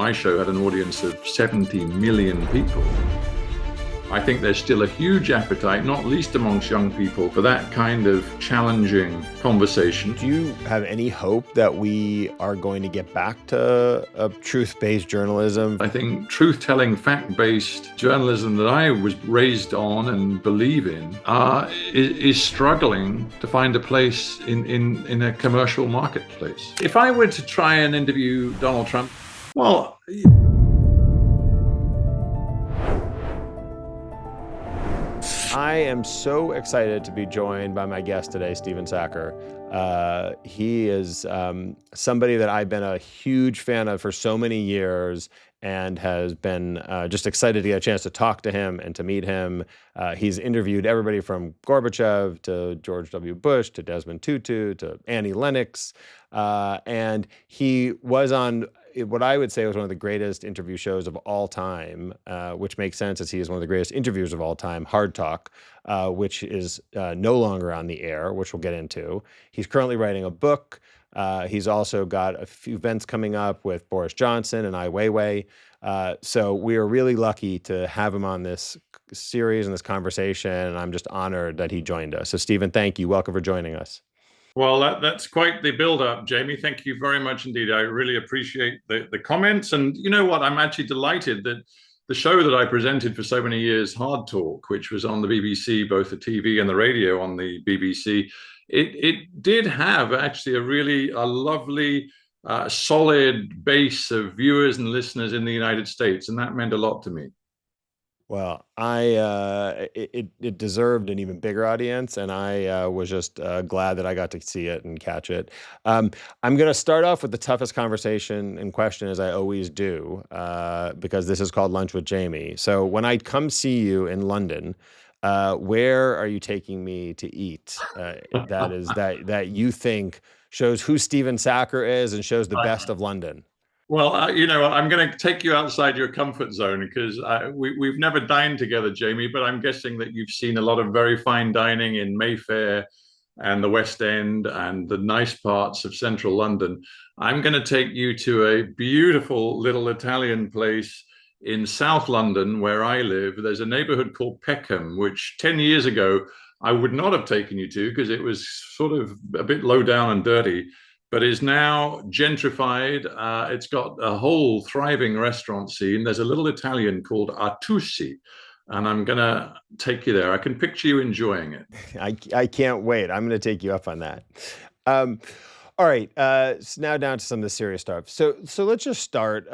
my show had an audience of 70 million people. I think there's still a huge appetite, not least amongst young people, for that kind of challenging conversation. Do you have any hope that we are going to get back to a truth-based journalism? I think truth-telling, fact-based journalism that I was raised on and believe in is struggling to find a place in a commercial marketplace. If I were to try and interview Donald Trump, well... I am so excited to be joined by my guest today, Stephen Sackur. He is somebody that I've been a huge fan of for so many years and has been just excited to get a chance to talk to him and to meet him. He's interviewed everybody from Gorbachev to George W. Bush to Desmond Tutu to Annie Lennox. And he was on what I would say was one of the greatest interview shows of all time, which makes sense as he is one of the greatest interviewers of all time, Hard Talk, which is no longer on the air, which we'll get into. He's currently writing a book. He's also got a few events coming up with Boris Johnson and Ai Weiwei. So we are really lucky to have him on this series and this conversation, and I'm just honored that he joined us. So Stephen, thank you. Welcome for joining us. Well, that's quite the build-up, Jamie. Thank you very much indeed. I really appreciate the comments. And you know what? I'm actually delighted that the show that I presented for so many years, Hard Talk, which was on the BBC, both the TV and the radio on the BBC, it did have actually a lovely, solid base of viewers and listeners in the United States. And that meant a lot to me. Well, it deserved an even bigger audience, and I was just glad that I got to see it and catch it. I'm going to start off with the toughest conversation and question, as I always do, because this is called Lunch with Jamie. So when I come see you in London, where are you taking me to eat? That you think shows who Stephen Sackur is and shows the best of London. Well, you know, I'm going to take you outside your comfort zone because we've never dined together, Jamie, but I'm guessing that you've seen a lot of very fine dining in Mayfair and the West End and the nice parts of central London. I'm going to take you to a beautiful little Italian place in South London where I live. There's a neighborhood called Peckham, which 10 years ago I would not have taken you to because it was sort of a bit low down and dirty, but is now gentrified. It's got a whole thriving restaurant scene. There's a little Italian called Artusi, and I'm going to take you there. I can picture you enjoying it. I can't wait. I'm going to take you up on that. All right, so now down to some of the serious stuff. So let's just start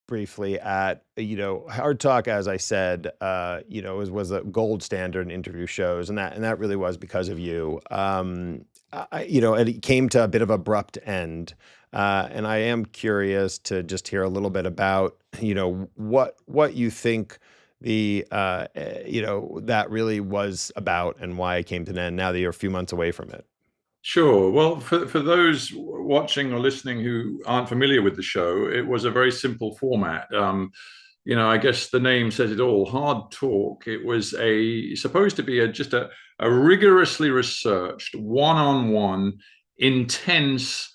briefly at, Hard Talk, as I said, was a gold standard in interview shows, and that really was because of you. And it came to a bit of abrupt end, and I am curious to just hear a little bit about, what you think that really was about and why it came to an end now that you're a few months away from it. Sure. Well, for those watching or listening who aren't familiar with the show, it was a very simple format. I guess the name says it all, Hard Talk. It was supposed to be just a rigorously researched, one-on-one, intense,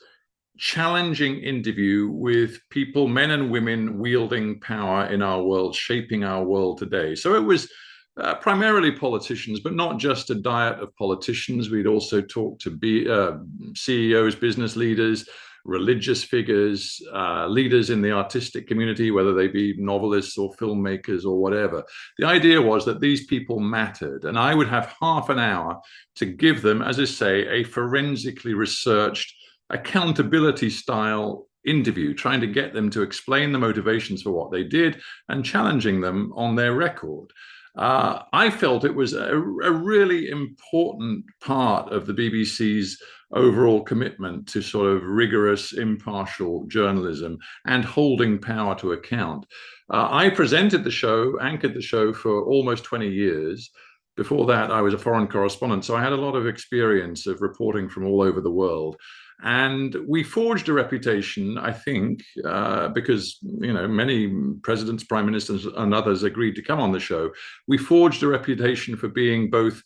challenging interview with people, men and women, wielding power in our world, shaping our world today. So it was primarily politicians, but not just a diet of politicians. We'd also talk to CEOs, business leaders, religious figures, leaders in the artistic community, whether they be novelists or filmmakers or whatever. The idea was that these people mattered, and I would have half an hour to give them, as I say, a forensically researched, accountability style interview, trying to get them to explain the motivations for what they did and challenging them on their record. I felt it was a really important part of the BBC's overall commitment to sort of rigorous, impartial journalism and holding power to account. I presented the show, anchored the show for almost 20 years. Before that, I was a foreign correspondent, so I had a lot of experience of reporting from all over the world. And we forged a reputation, I think, because many presidents, prime ministers, and others agreed to come on the show. We forged a reputation for being both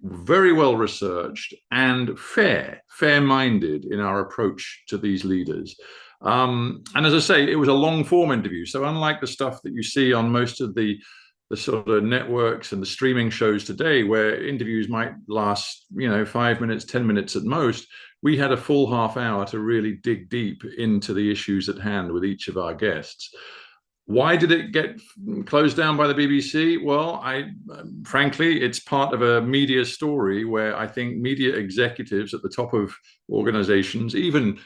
very well researched and fair-minded in our approach to these leaders. And as I say, it was a long form interview. So unlike the stuff that you see on most of the sort of networks and the streaming shows today, where interviews might last, 5 minutes, 10 minutes at most, we had a full half hour to really dig deep into the issues at hand with each of our guests. Why did it get closed down by the BBC? Well, frankly, it's part of a media story where I think media executives at the top of organizations, even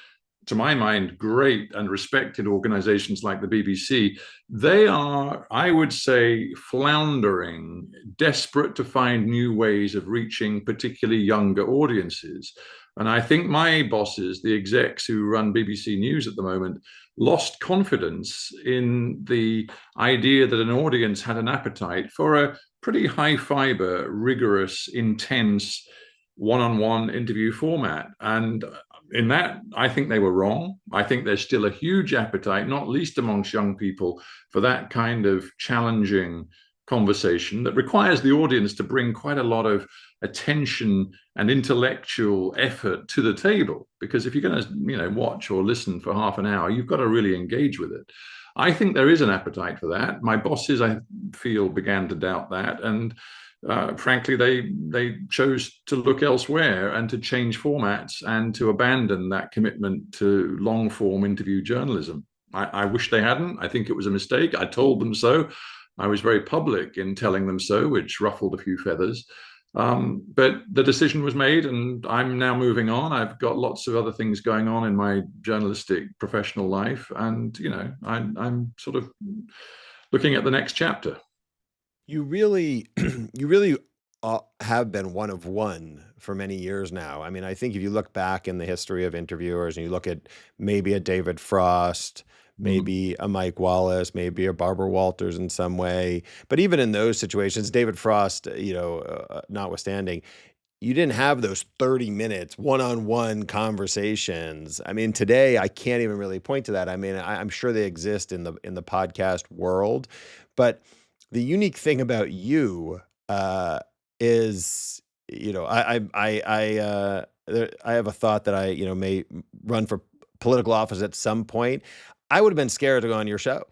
to my mind, great and respected organizations like the BBC, they are, I would say, floundering, desperate to find new ways of reaching particularly younger audiences. And I think my bosses, the execs who run BBC News at the moment, lost confidence in the idea that an audience had an appetite for a pretty high fiber, rigorous, intense one-on-one interview format. And in that, I think they were wrong. I think there's still a huge appetite, not least amongst young people, for that kind of challenging conversation that requires the audience to bring quite a lot of attention and intellectual effort to the table. Because if you're going to, watch or listen for half an hour, you've got to really engage with it. I think there is an appetite for that. My bosses, I feel, began to doubt that, and frankly, they chose to look elsewhere and to change formats and to abandon that commitment to long-form interview journalism. I wish they hadn't. I think it was a mistake. I told them so. I was very public in telling them so, which ruffled a few feathers. But the decision was made, and I'm now moving on. I've got lots of other things going on in my journalistic professional life, and I'm sort of looking at the next chapter. You really, you really have been one of one for many years now. I mean, I think if you look back in the history of interviewers and you look at maybe a David Frost, maybe a Mike Wallace, maybe a Barbara Walters in some way, but even in those situations, David Frost, notwithstanding, you didn't have those 30 minutes one-on-one conversations. I mean, today I can't even really point to that. I mean, I'm sure they exist in the podcast world, but the unique thing about you is, I have a thought that I, may run for political office at some point. I would have been scared to go on your show.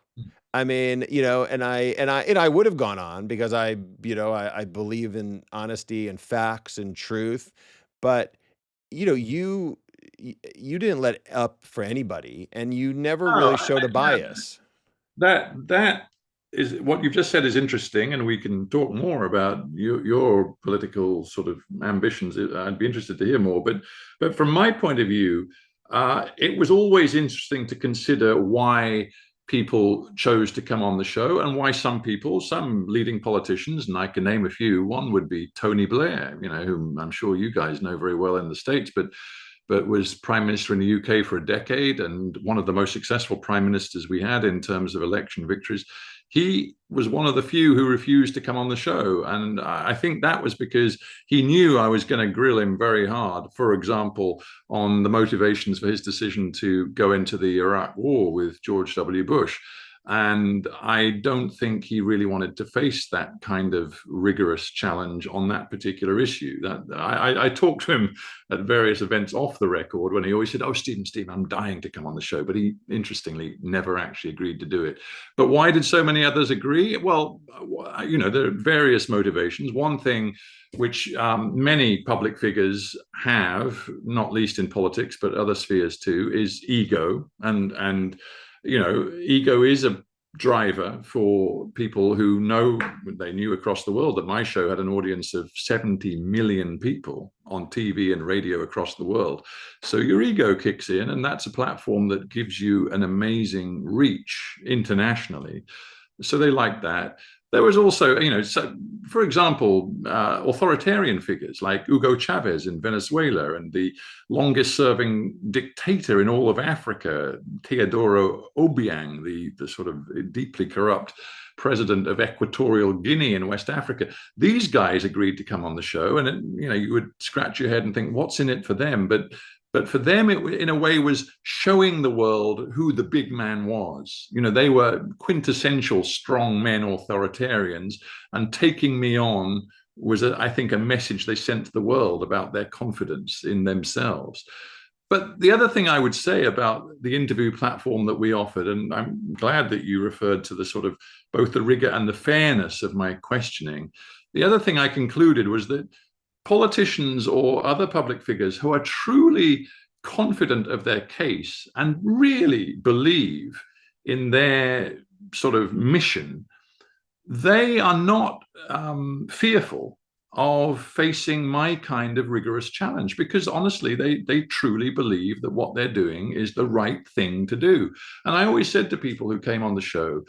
I mean, and I would have gone on because I believe in honesty and facts and truth, but you didn't let up for anybody, and you never really showed a bias. That is what you've just said is interesting, and we can talk more about your political sort of ambitions. I'd be interested to hear more. But from my point of view, it was always interesting to consider why people chose to come on the show and why some leading politicians, and I can name a few. One would be Tony Blair, whom I'm sure you guys know very well in the States, but was prime minister in the UK for a decade and one of the most successful prime ministers we had in terms of election victories. He was one of the few who refused to come on the show. And I think that was because he knew I was going to grill him very hard, for example, on the motivations for his decision to go into the Iraq war with George W. Bush. And I don't think he really wanted to face that kind of rigorous challenge on that particular issue. I talked to him at various events off the record when he always said, "Oh, Stephen, I'm dying to come on the show." But he, interestingly, never actually agreed to do it. But why did so many others agree? Well, there are various motivations. One thing which many public figures have, not least in politics, but other spheres too, is ego. And ego is a driver for people who knew across the world that my show had an audience of 70 million people on TV and radio across the world. So your ego kicks in, and that's a platform that gives you an amazing reach internationally. So they like that. There was also, for example, authoritarian figures like Hugo Chavez in Venezuela and the longest serving dictator in all of Africa, Teodoro Obiang, the sort of deeply corrupt president of Equatorial Guinea in West Africa. These guys agreed to come on the show, and you would scratch your head and think, what's in it for them? But for them, it in a way was showing the world who the big man was. They were quintessential strong men authoritarians, and taking me on was, I think, a message they sent to the world about their confidence in themselves. But the other thing I would say about the interview platform that we offered, and I'm glad that you referred to the sort of both the rigor and the fairness of my questioning. The other thing I concluded was that politicians or other public figures who are truly confident of their case and really believe in their sort of mission, they are not fearful of facing my kind of rigorous challenge, because honestly, they truly believe that what they're doing is the right thing to do. And I always said to people who came on the show,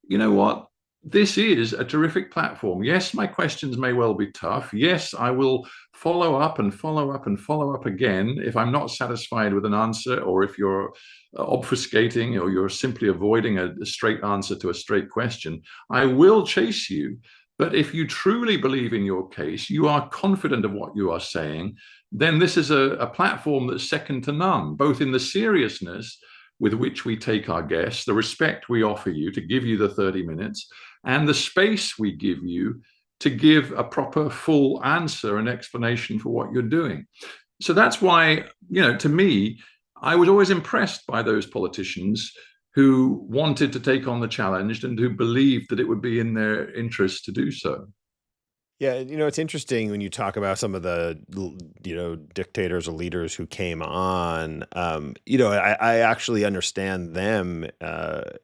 you know what? This is a terrific platform. Yes, my questions may well be tough. Yes, I will follow up and follow up and follow up again if I'm not satisfied with an answer, or if you're obfuscating or you're simply avoiding a straight answer to a straight question. I will chase you. But if you truly believe in your case, you are confident of what you are saying, then this is a platform that's second to none, both in the seriousness with which we take our guests, the respect we offer you to give you the 30 minutes, and the space we give you to give a proper full answer and explanation for what you're doing. So that's why, to me, I was always impressed by those politicians who wanted to take on the challenge and who believed that it would be in their interest to do so. Yeah, it's interesting when you talk about some of the, dictators or leaders who came on. I actually understand them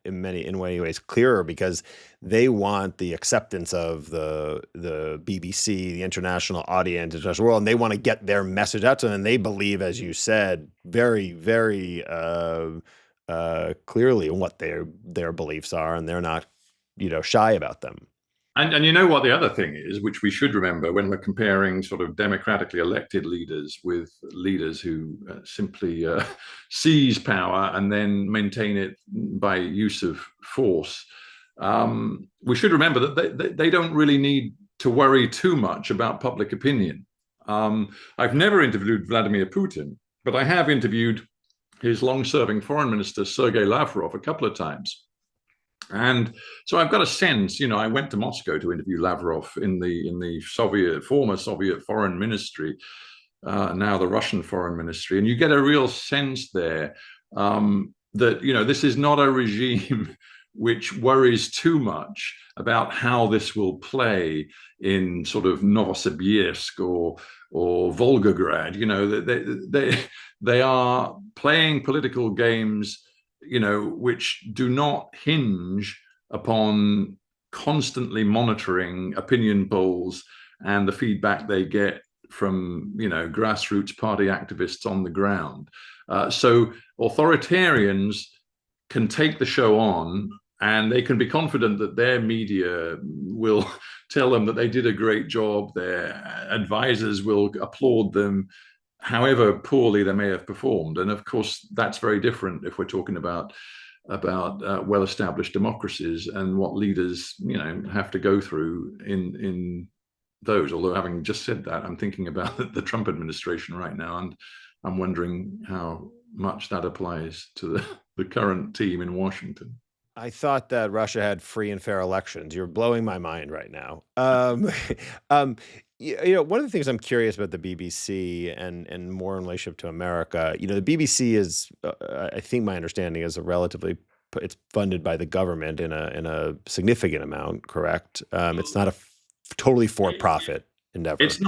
in many ways clearer, because they want the acceptance of the BBC, the international audience, international world, and they want to get their message out to them. And they believe, as you said, very, very clearly in what their beliefs are, and they're not, shy about them. And you know what the other thing is, which we should remember when we're comparing sort of democratically elected leaders with leaders who simply seize power and then maintain it by use of force. We should remember that they don't really need to worry too much about public opinion. I've never interviewed Vladimir Putin, but I have interviewed his long-serving foreign minister, Sergei Lavrov, a couple of times. And so I've got a sense, I went to Moscow to interview Lavrov in the former Soviet foreign ministry, now the Russian foreign ministry. And you get a real sense there that, this is not a regime which worries too much about how this will play in sort of Novosibirsk or Volgograd. They are playing political games which do not hinge upon constantly monitoring opinion polls and the feedback they get from, grassroots party activists on the ground. So authoritarians can take the show on, and they can be confident that their media will tell them that they did a great job. Their advisors will applaud them, however poorly they may have performed. And of course, that's very different if we're talking about well-established democracies and what leaders, have to go through in those. Although, having just said that, I'm thinking about the Trump administration right now, and I'm wondering how much that applies to the current team in Washington. I thought that Russia had free and fair elections. You're blowing my mind right now. One of the things I'm curious about the BBC and more in relationship to America, the BBC is, I think my understanding is it's funded by the government in a significant amount, correct? It's not a totally for-profit endeavor. It's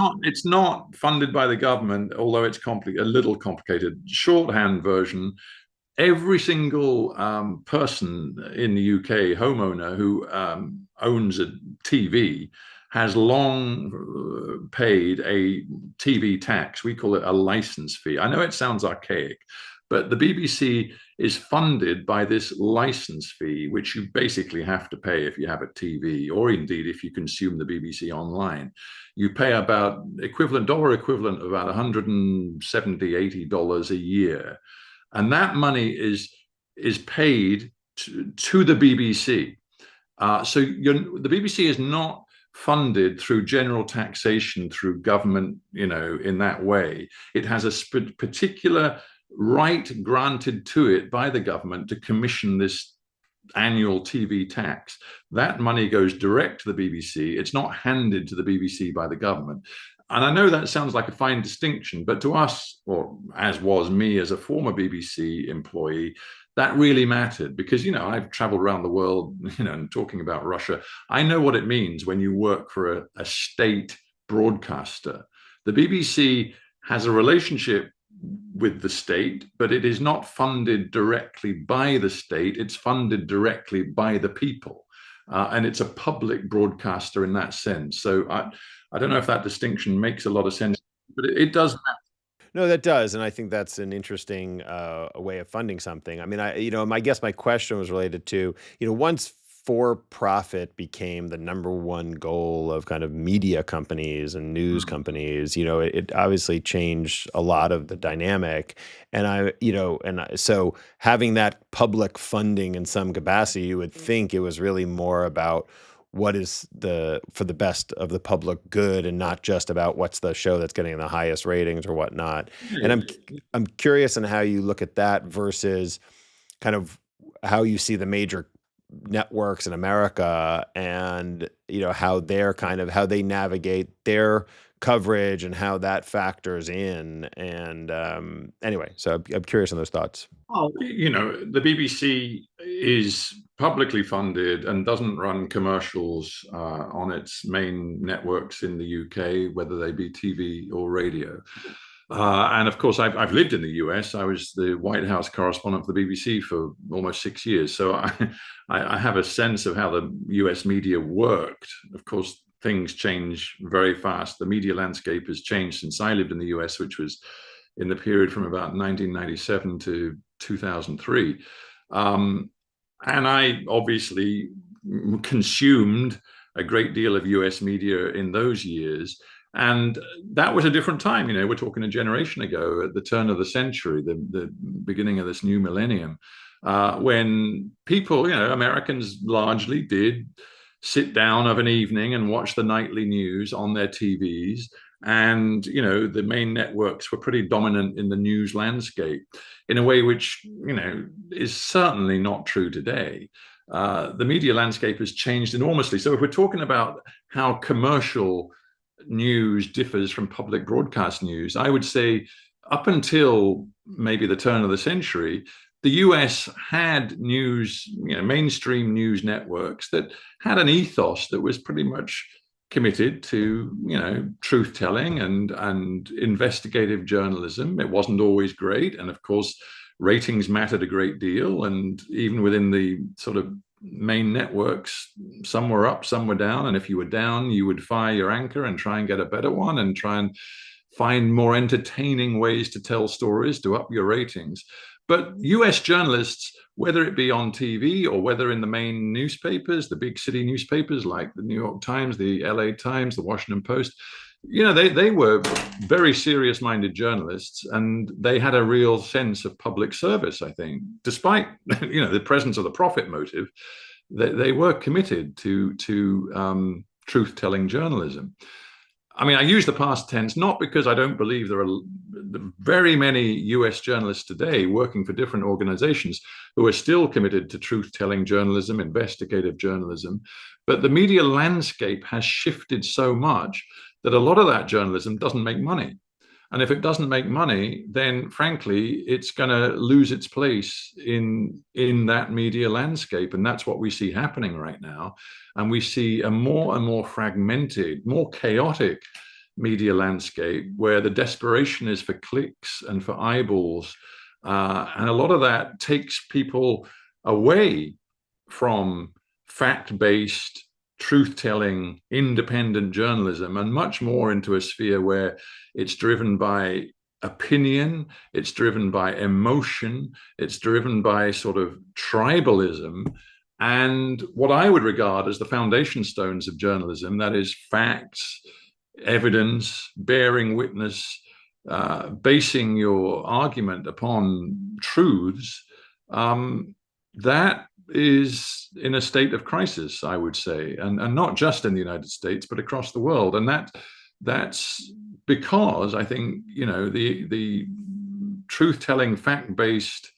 not funded by the government, although it's a little complicated. Shorthand version: every single person in the UK, homeowner who owns a TV, has long paid a TV tax. We call it a license fee. I know it sounds archaic, but the BBC is funded by this license fee, which you basically have to pay if you have a TV, or indeed if you consume the BBC online. You pay about dollar equivalent of about $170, $80 a year. And that money is paid to the BBC. So the BBC is not funded through general taxation through government, in that way. It has a particular right granted to it by the government to commission this annual TV tax. That money goes direct to the BBC. It's not handed to the BBC by the government. And I know that sounds like a fine distinction, but to us, or as was me as a former BBC employee, that really mattered because, I've traveled around the world, and talking about Russia. I know what it means when you work for a state broadcaster. The BBC has a relationship with the state, but it is not funded directly by the state. It's funded directly by the people. And it's a public broadcaster in that sense. So I don't know if that distinction makes a lot of sense, but it does matter. No, that does, and I think that's an interesting way of funding something. I mean, I guess my question was related to, once for profit became the number one goal of kind of media companies and news companies, it obviously changed a lot of the dynamic. So having that public funding in some capacity, you would think it was really more about what is for the best of the public good and not just about what's the show that's getting the highest ratings or whatnot. And I'm curious on how you look at that versus kind of how you see the major networks in America and how they navigate their coverage and how that factors in. And anyway, so I'm curious on those thoughts. Well, the BBC is publicly funded and doesn't run commercials on its main networks in the UK, whether they be TV or radio. And of course, I've lived in the US. I was the White House correspondent for the BBC for almost 6 years. So I have a sense of how the US media worked. Of course, things change very fast. The media landscape has changed since I lived in the US, which was in the period from about 1997 to 2003. And I obviously consumed a great deal of US media in those years. And that was a different time. We're talking a generation ago, at the turn of the century, the beginning of this new millennium, when people, Americans largely did sit down of an evening and watch the nightly news on their TVs. And, the main networks were pretty dominant in the news landscape in a way which, is certainly not true today. The media landscape has changed enormously. So if we're talking about how commercial news differs from public broadcast news, I would say up until maybe the turn of the century, the US had news, mainstream news networks that had an ethos that was pretty much committed to, truth telling and investigative journalism. It wasn't always great. And of course, ratings mattered a great deal. And even within the sort of main networks, some were up, some were down. And if you were down, you would fire your anchor and try and get a better one and try and find more entertaining ways to tell stories to up your ratings. But US journalists, whether it be on TV or whether in the main newspapers, the big city newspapers like the New York Times, the LA Times, the Washington Post, they were very serious-minded journalists, and they had a real sense of public service, I think. Despite, the presence of the profit motive, they were committed to truth-telling journalism. I mean, I use the past tense not because I don't believe there are very many US journalists today working for different organizations who are still committed to truth-telling journalism, investigative journalism, but the media landscape has shifted so much that a lot of that journalism doesn't make money. And if it doesn't make money, then frankly, it's going to lose its place in that media landscape. And that's what we see happening right now. And we see a more and more fragmented, more chaotic media landscape where the desperation is for clicks and for eyeballs. And a lot of that takes people away from fact-based, truth-telling, independent journalism and much more into a sphere where it's driven by opinion, it's driven by emotion, it's driven by sort of tribalism, and what I would regard as the foundation stones of journalism, that is facts, evidence, bearing witness, basing your argument upon truths, that is in a state of crisis, I would say, and not just in the United States, but across the world. And that's because I think, the truth-telling, fact-based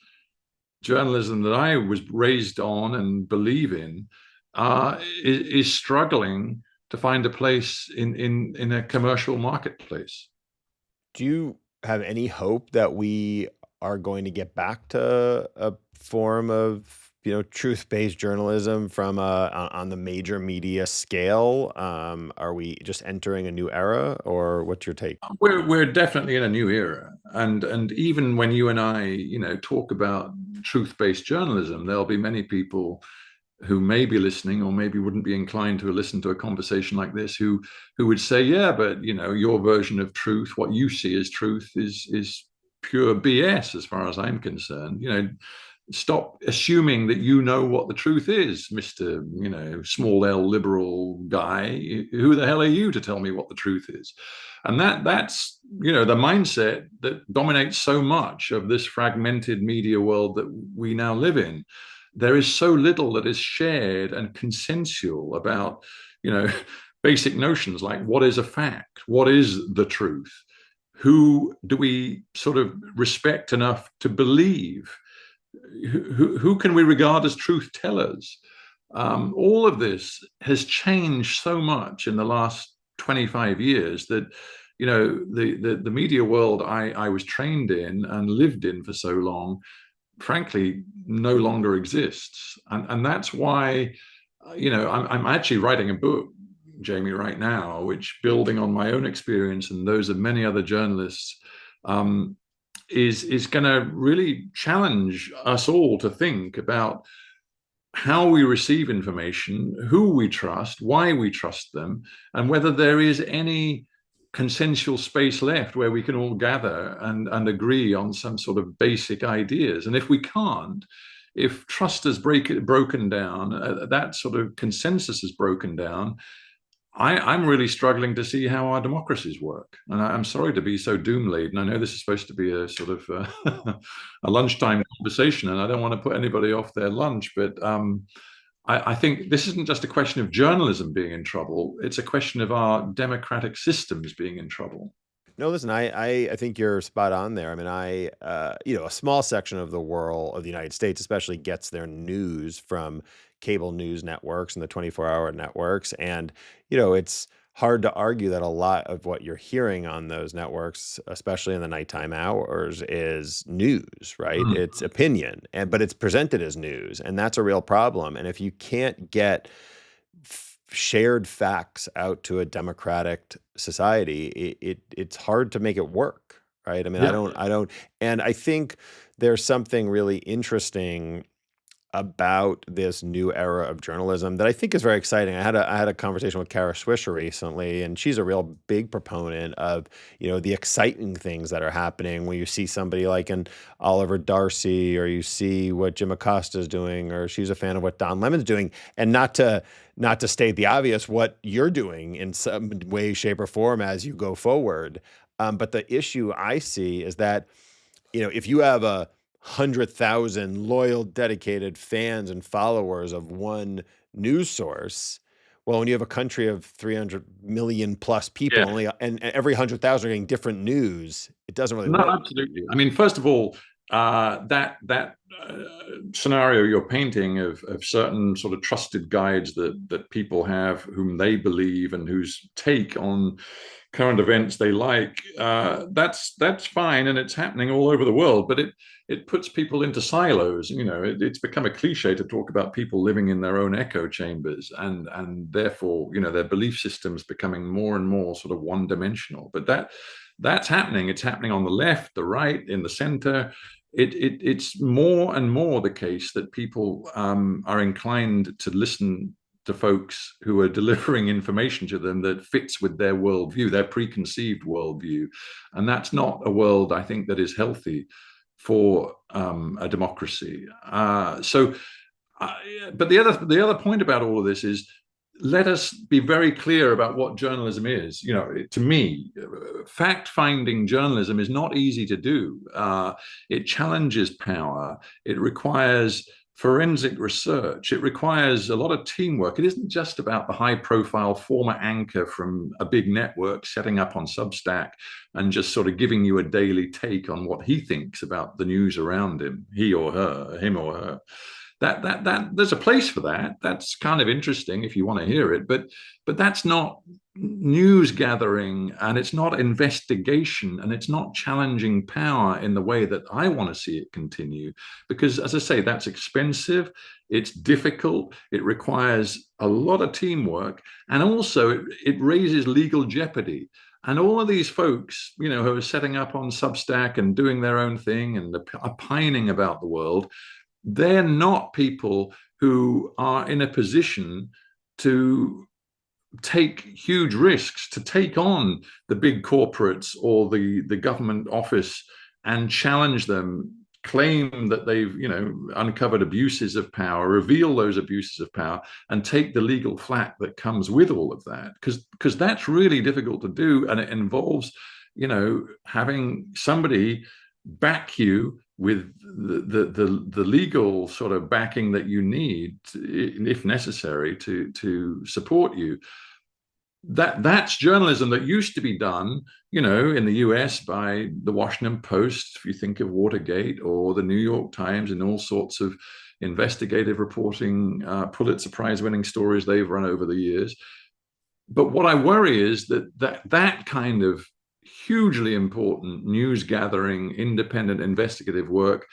journalism that I was raised on and believe in is struggling to find a place in a commercial marketplace. Do you have any hope that we are going to get back to a form of, truth-based journalism from on the major media scale? Are we just entering a new era, or what's your take? We're definitely in a new era, and even when you and I, talk about truth-based journalism, there'll be many people who may be listening or maybe wouldn't be inclined to listen to a conversation like this who would say, yeah, but your version of truth, what you see as truth, is pure BS as far as I'm concerned. Stop assuming that you know what the truth is, Mr. Small L liberal guy. Who the hell are you to tell me what the truth is? And that's the mindset that dominates so much of this fragmented media world that we now live in. There is so little that is shared and consensual about, basic notions like what is a fact, what is the truth, who do we sort of respect enough to believe, who can we regard as truth tellers. All of this has changed so much in the last 25 years that the media world I was trained in and lived in for so long, frankly, no longer exists. And that's why, I'm actually writing a book, Jamie, right now, which, building on my own experience and those of many other journalists, is going to really challenge us all to think about how we receive information, who we trust, why we trust them, and whether there is any consensual space left where we can all gather and agree on some sort of basic ideas. And if we can't, if trust has broken down, that sort of consensus has broken down, I'm really struggling to see how our democracies work. And I'm sorry to be so doom laden. I know this is supposed to be a sort of a lunchtime conversation, and I don't want to put anybody off their lunch, but I think this isn't just a question of journalism being in trouble. It's a question of our democratic systems being in trouble. No, listen, I think you're spot on there. I mean, a small section of the world, of the United States especially, gets their news from cable news networks and the 24-hour networks. And, it's hard to argue that a lot of what you're hearing on those networks, especially in the nighttime hours, is news, right? Mm. It's opinion, but it's presented as news, and that's a real problem. And if you can't get shared facts out to a democratic society, it's hard to make it work, right? I mean, Yeah. I don't, and I think there's something really interesting about this new era of journalism that I think is very exciting. I had a conversation with Kara Swisher recently, and she's a real big proponent of, the exciting things that are happening when you see somebody like an Oliver Darcy, or you see what Jim Acosta is doing, or she's a fan of what Don Lemon's doing. And not to state the obvious, what you're doing in some way, shape, or form as you go forward. But the issue I see is that, if you have 100,000 loyal, dedicated fans and followers of one news source, well, when you have a country of 300 million plus people, only and every 100,000 are getting different news, it doesn't really work. Absolutely. I mean, first of all, that scenario you're painting of certain sort of trusted guides that people have, whom they believe and whose take on current events they like, that's fine, and it's happening all over the world. But it puts people into silos. It's become a cliche to talk about people living in their own echo chambers, and therefore, their belief systems becoming more and more sort of one-dimensional. But that's happening. It's happening on the left, the right, in the center. It's more and more the case that people are inclined to listen to folks who are delivering information to them that fits with their worldview, their preconceived worldview. And that's not a world, I think, that is healthy for a democracy. But the other point about all of this is, let us be very clear about what journalism is. To me, fact-finding journalism is not easy to do. It challenges power. It requires forensic research. It requires a lot of teamwork. It isn't just about the high-profile former anchor from a big network setting up on Substack and just sort of giving you a daily take on what he thinks about the news around him, him or her. that there's a place for that. That's kind of interesting if you want to hear it, but that's not news gathering, and it's not investigation, and it's not challenging power in the way that I want to see it continue. Because, as I say, that's expensive, it's difficult, it requires a lot of teamwork, and also it raises legal jeopardy. And all of these folks, who are setting up on Substack and doing their own thing and opining about the world, they're not people who are in a position to take huge risks, to take on the big corporates or the government office and challenge them, claim that they've uncovered abuses of power, reveal those abuses of power, and take the legal flack that comes with all of that, because that's really difficult to do, and it involves having somebody back you with the legal sort of backing that you need, if necessary, to support you. That's journalism that used to be done, in the US by the Washington Post, if you think of Watergate, or the New York Times, and all sorts of investigative reporting, Pulitzer Prize winning stories they've run over the years. But what I worry is that kind of hugely important news gathering, independent investigative work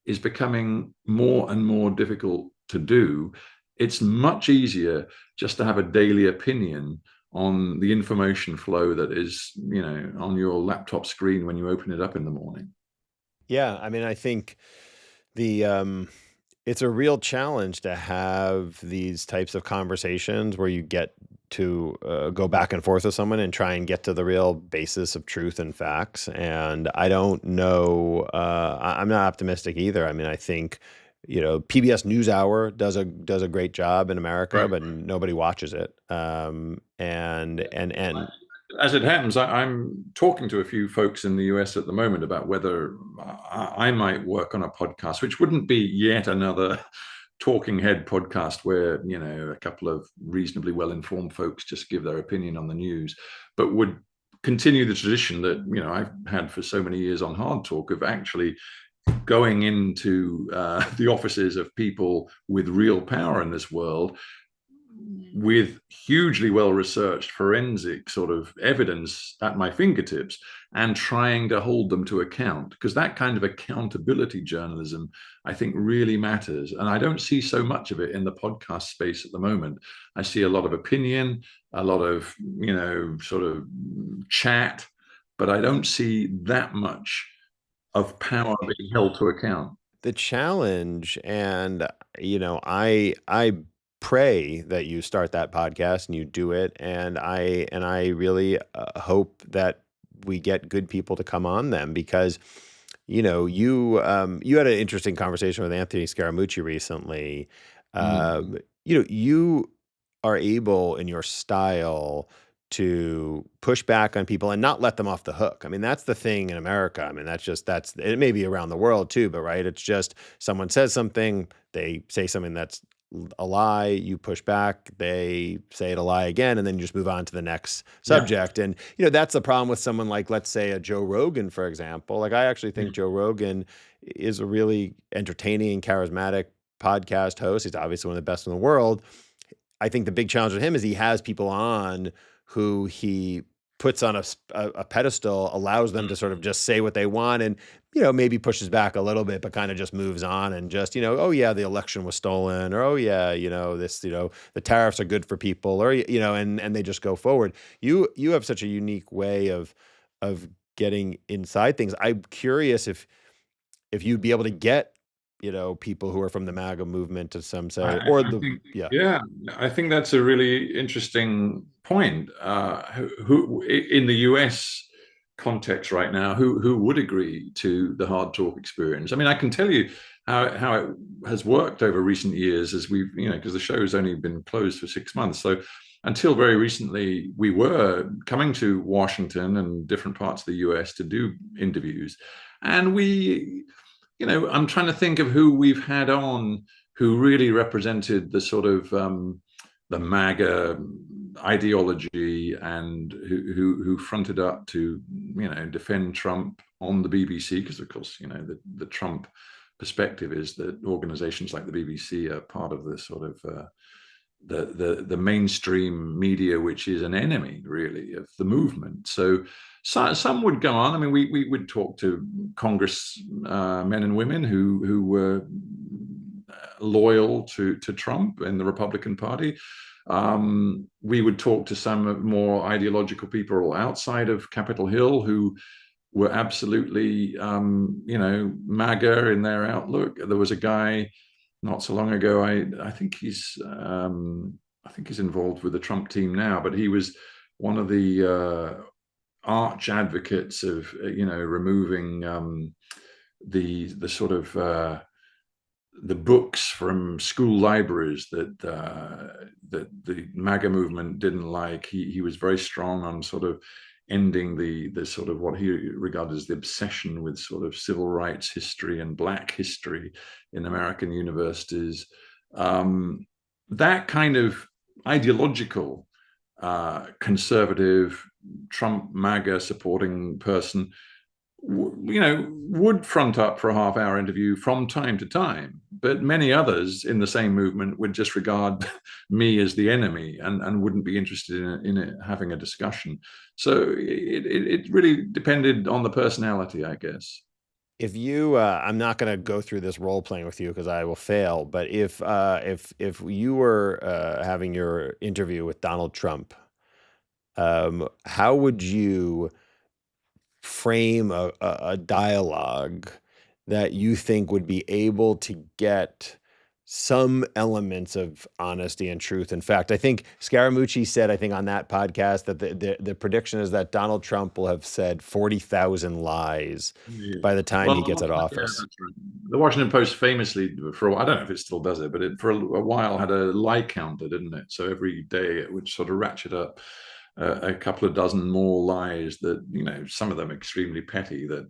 is becoming more and more difficult to do. It's much easier just to have a daily opinion on the information flow that is, on your laptop screen when you open it up in the morning. Yeah, I mean, I think it's a real challenge to have these types of conversations where you get to go back and forth with someone and try and get to the real basis of truth and facts. And I don't know, I'm not optimistic either. I mean, I think, PBS NewsHour does a great job in America, Right. but nobody watches it. And as it happens, I'm talking to a few folks in the US at the moment about whether I might work on a podcast, which wouldn't be yet another talking head podcast where, a couple of reasonably well-informed folks just give their opinion on the news, but would continue the tradition that, I've had for so many years on Hard Talk, of actually going into the offices of people with real power in this world, with hugely well-researched forensic sort of evidence at my fingertips, and trying to hold them to account, because that kind of accountability journalism, I think, really matters. And I don't see so much of it in the podcast space at the moment. I see a lot of opinion, a lot of, sort of chat, but I don't see that much of power being held to account. the challenge, and I pray that you start that podcast and you do it, and I really hope that we get good people to come on them, because you had an interesting conversation with Anthony Scaramucci recently. You are able in your style to push back on people and not let them off the hook. I mean, that's the thing in America. I mean, that's it may be around the world too, but right. It's just someone says something, they say something that's a lie, you push back, they say it a lie again, and then you just move on to the next subject. And, that's the problem with someone like, let's say, a Joe Rogan, for example. Like, I actually think Joe Rogan is a really entertaining and charismatic podcast host. He's obviously one of the best in the world. I think the big challenge with him is he has people on who he puts on a pedestal, allows them to sort of just say what they want, and maybe pushes back a little bit, but kind of just moves on and just oh yeah, the election was stolen, or oh yeah, this the tariffs are good for people, or and they just go forward. You have such a unique way of getting inside things. I'm curious if you'd be able to get people who are from the MAGA movement, to some say, I think that's a really interesting point. Who in the US context right now, who would agree to the Hard Talk experience? I mean, I can tell you how it has worked over recent years, as we've, because the show's only been closed for 6 months. So until very recently, we were coming to Washington and different parts of the US to do interviews. And we, I'm trying to think of who we've had on who really represented the sort of the MAGA ideology, and who fronted up to defend Trump on the BBC, because of course the Trump perspective is that organizations like the BBC are part of the sort of the mainstream media, which is an enemy, really, of the movement. So some would go on. I mean, we would talk to Congress men and women who were loyal to Trump in the Republican Party. We would talk to some more ideological people outside of Capitol Hill who were absolutely, MAGA in their outlook. There was a guy not so long ago. I think he's involved with the Trump team now, but he was one of the arch advocates of removing the sort of the books from school libraries that the MAGA movement didn't like. He was very strong on sort of ending the sort of what he regarded as the obsession with sort of civil rights history and Black history in American universities. That kind of ideological conservative Trump MAGA supporting person would front up for a half-hour interview from time to time, but many others in the same movement would just regard me as the enemy and wouldn't be interested in having a discussion. So it really depended on the personality, I guess. If you, I'm not going to go through this role playing with you because I will fail. But if you were having your interview with Donald Trump, how would you frame a dialogue that you think would be able to get some elements of honesty and truth? In fact, I think Scaramucci said, I think on that podcast, that the prediction is that Donald Trump will have said 40,000 lies by the time he gets out of office. Yeah, right. The Washington Post famously, I don't know if it still does it, but it for a while had a lie counter, didn't it? So every day it would sort of ratchet up a couple of dozen more lies that, some of them extremely petty, that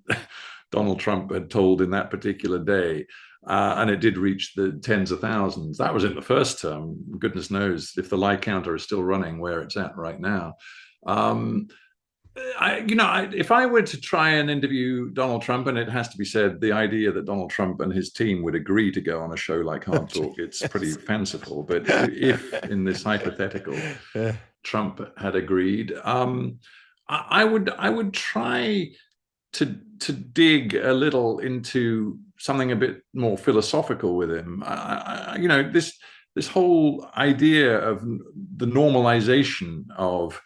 Donald Trump had told in that particular day. And it did reach the tens of thousands. That was in the first term. Goodness knows if the lie counter is still running where it's at right now. If I were to try and interview Donald Trump, and it has to be said, the idea that Donald Trump and his team would agree to go on a show like Hard Talk, it's pretty fanciful. But if in this hypothetical, Trump had agreed, I would try to dig a little into something a bit more philosophical with him. This whole idea of the normalization of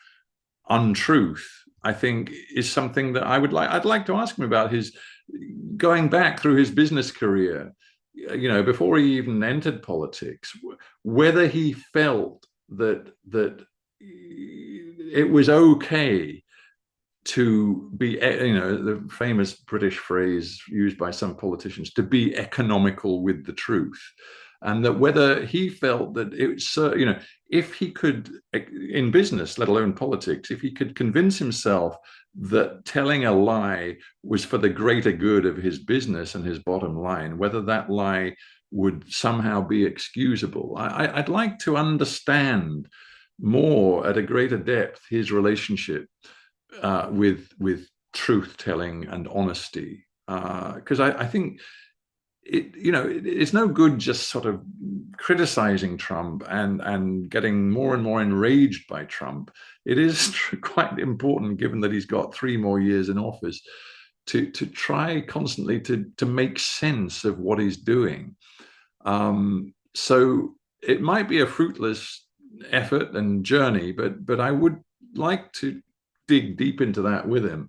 untruth, I think, is something that I'd like to ask him about, his going back through his business career, before he even entered politics, whether he felt that it was okay to be, the famous British phrase used by some politicians, to be economical with the truth. And that whether he felt that it's, if he could, in business, let alone politics, if he could convince himself that telling a lie was for the greater good of his business and his bottom line, whether that lie would somehow be excusable. I'd like to understand more at a greater depth his relationship with truth-telling and honesty, because I think it's no good just sort of criticizing Trump and getting more and more enraged by Trump. It is quite important, given that he's got 3 more years in office, to try constantly to make sense of what he's doing. So it might be a fruitless effort and journey, but I would like to dig deep into that with him.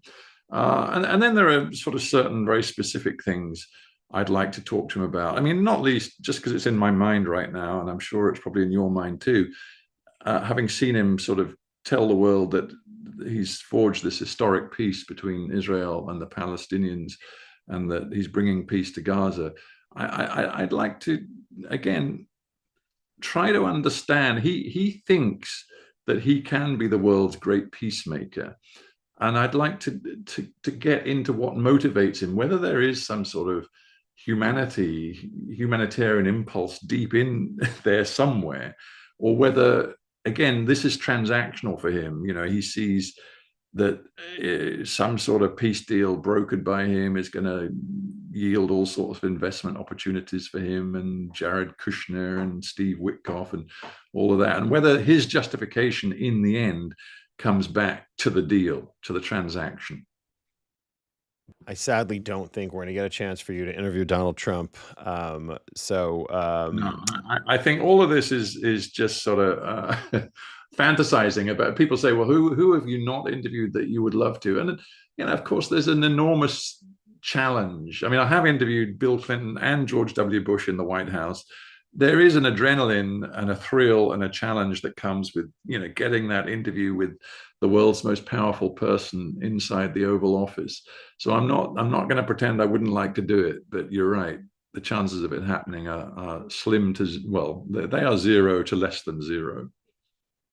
And then there are sort of certain very specific things I'd like to talk to him about. I mean, not least just because it's in my mind right now, and I'm sure it's probably in your mind too, having seen him sort of tell the world that he's forged this historic peace between Israel and the Palestinians, and that he's bringing peace to Gaza. I'd like to, again, try to understand. He thinks that he can be the world's great peacemaker. And I'd like to get into what motivates him, whether there is some sort of humanitarian impulse deep in there somewhere, or whether, again, this is transactional for him. He sees that some sort of peace deal brokered by him is going to yield all sorts of investment opportunities for him and Jared Kushner and Steve Witkoff and all of that, and whether his justification in the end comes back to the deal, to the transaction. I sadly don't think we're going to get a chance for you to interview Donald Trump. No, I think all of this is just sort of fantasizing about. People say, well, who have you not interviewed that you would love to? And of course, there's an enormous challenge. I mean, I have interviewed Bill Clinton and George W. Bush in the White House. There is an adrenaline and a thrill and a challenge that comes with getting that interview with the world's most powerful person inside the Oval Office. So I'm not going to pretend I wouldn't like to do it, but you're right. The chances of it happening are slim to, well, they are 0 to less than 0.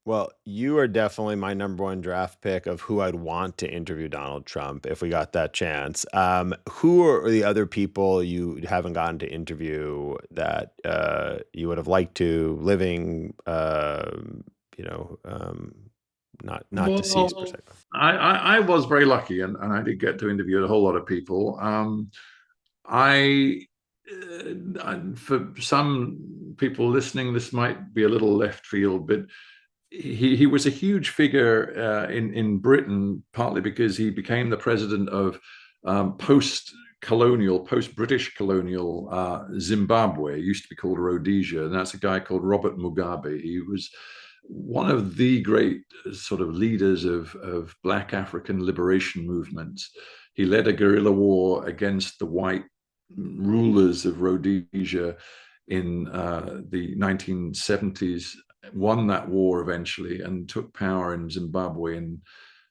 Well, you are definitely my number one draft pick of who I'd want to interview Donald Trump if we got that chance. Who are the other people you haven't gotten to interview that you would have liked to, living, not deceased per se? I was very lucky, and I did get to interview a whole lot of people. For some people listening, this might be a little left field, but he was a huge figure in Britain, partly because he became the president of post-British colonial Zimbabwe. It used to be called Rhodesia, and that's a guy called Robert Mugabe. He was one of the great sort of leaders of Black African liberation movements. He led a guerrilla war against the white rulers of Rhodesia in the 1970s, won that war eventually, and took power in Zimbabwe, in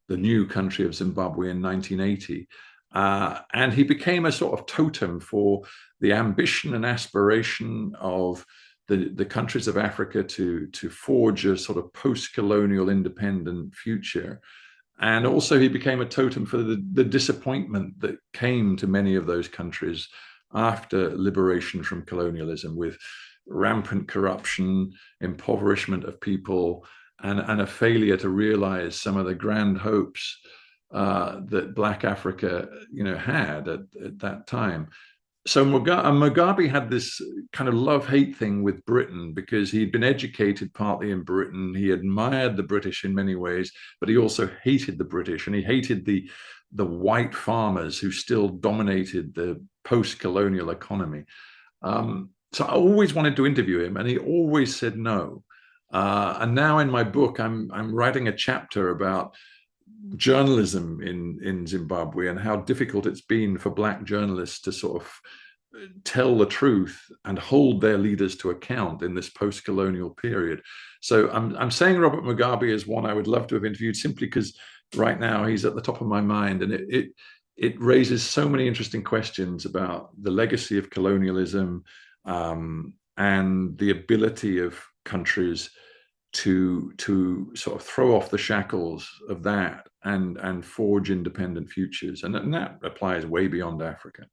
the new country of Zimbabwe, in 1980. And he became a sort of totem for the ambition and aspiration of the countries of Africa to forge a sort of post-colonial independent future. And also he became a totem for the disappointment that came to many of those countries after liberation from colonialism, with rampant corruption, impoverishment of people, and a failure to realize some of the grand hopes that Black Africa had at that time. So Mugabe had this kind of love-hate thing with Britain, because he'd been educated partly in Britain. He admired the British in many ways, but he also hated the British, and he hated the white farmers who still dominated the post-colonial economy. So I always wanted to interview him, and he always said no. And now in my book, I'm writing a chapter about journalism in Zimbabwe, and how difficult it's been for Black journalists to sort of tell the truth and hold their leaders to account in this post-colonial period. So I'm saying Robert Mugabe is one I would love to have interviewed, simply because right now he's at the top of my mind, and it raises so many interesting questions about the legacy of colonialism, and the ability of countries to sort of throw off the shackles of that and forge independent futures. And that applies way beyond Africa.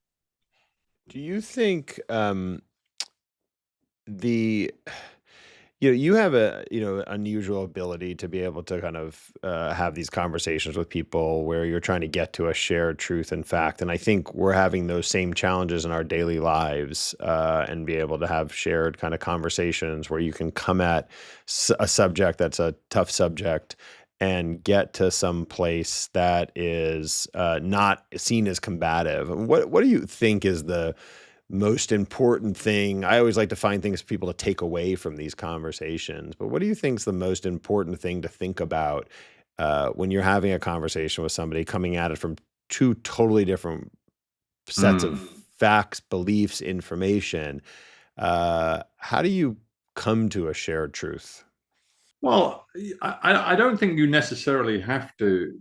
Do you think you have a unusual ability to be able to kind of have these conversations with people where you're trying to get to a shared truth and fact, and I think we're having those same challenges in our daily lives, and be able to have shared kind of conversations where you can come at a subject that's a tough subject and get to some place that is not seen as combative. What do you think is the most important thing? I always like to find things for people to take away from these conversations, but what do you think is the most important thing to think about when you're having a conversation with somebody coming at it from two totally different sets of facts, beliefs, information? How do you come to a shared truth? Well, I don't think you necessarily have to